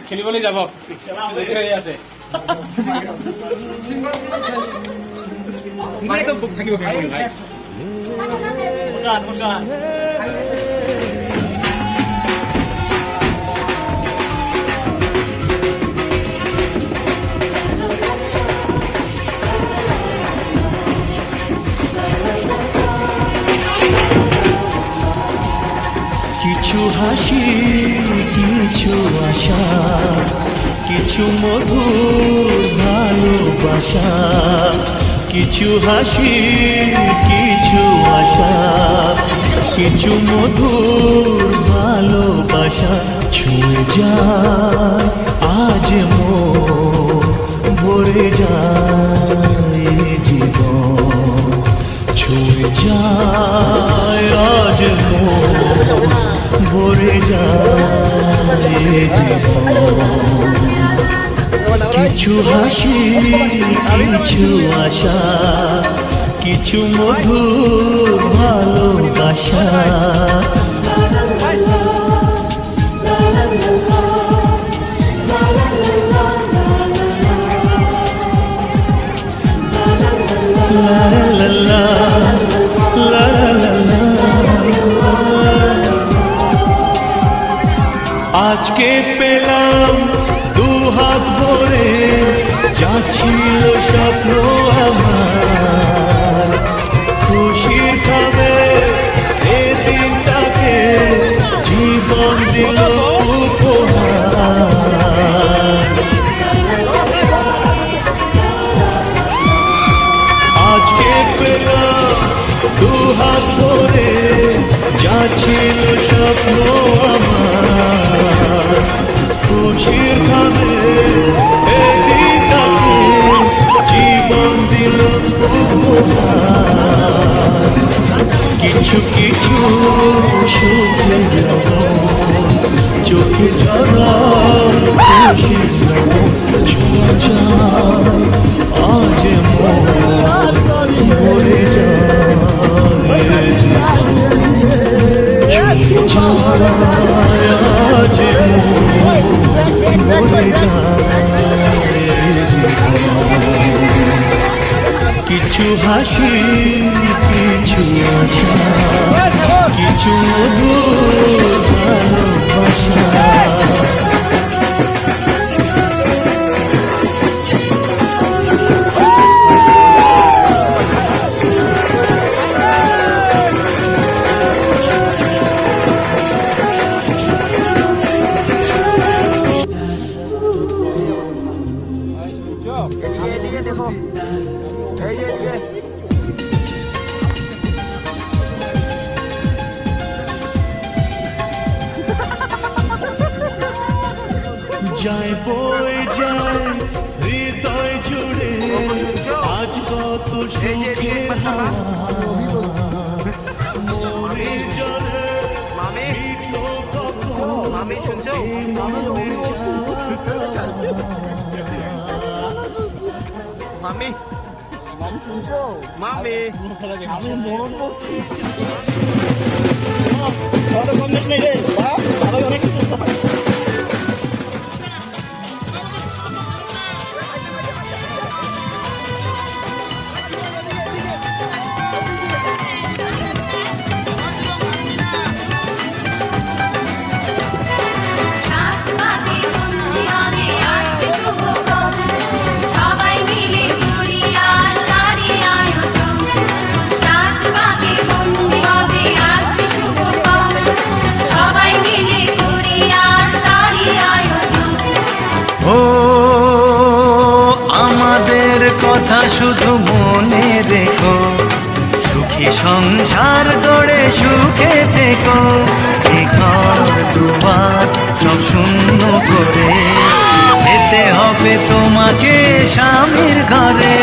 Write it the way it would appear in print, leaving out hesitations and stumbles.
খেলিবলৈ যাব হয়ে আছে থাকিব ভাই কিছু হাসি কিছু আশা কিছু মধুর ভালোবাসা কিছু হাসি কিছু আশা কিছু মধুর ভালোবাসা ছুঁয়ে যায় আজ মন ভরে যায় জীবন ছুঁয়ে যায় আজ মন ভরে যায় জীবন কিছু হাসি কিছু আশা কিছু মধুর ভালোবাসা লা লা লা লা লা লা আজকে পেলাম দু হাত ভরে যা ছিল স্বপ্ন আমার খুশির খাবে এ দিনটাকে জীবন দিল উপহার আজকে পেলাম দু হাত ভরে যা ছিল স্বপ্ন আমার খুশির খাবে এই দিনটাকে জীবন দিল উপহার কিছু কিছু সুখের চোখে ঝড় খুশির ছোঁয়া যায় আজ মন ভরে যায় আজ কিছু হাসি কিছু আশা কিছু মধুর ভালোবাসা যায় বই যায় হৃদয় জুড়ে আজ কত সুখের হাওয়া মনে জলে মিটলো কখন মামি শুনছো মনের মামি শুনছো মামি আমি মরণ বলছি কম দেখ নেই রে ভালো অনেক কিছু কথা শুধু মনে রেখো সুখী সংসার গড়ে সুখে থেকো এই ঘর দুয়ার সব শূন্য করে যেতে হবে তোমাকে স্বামীর ঘরে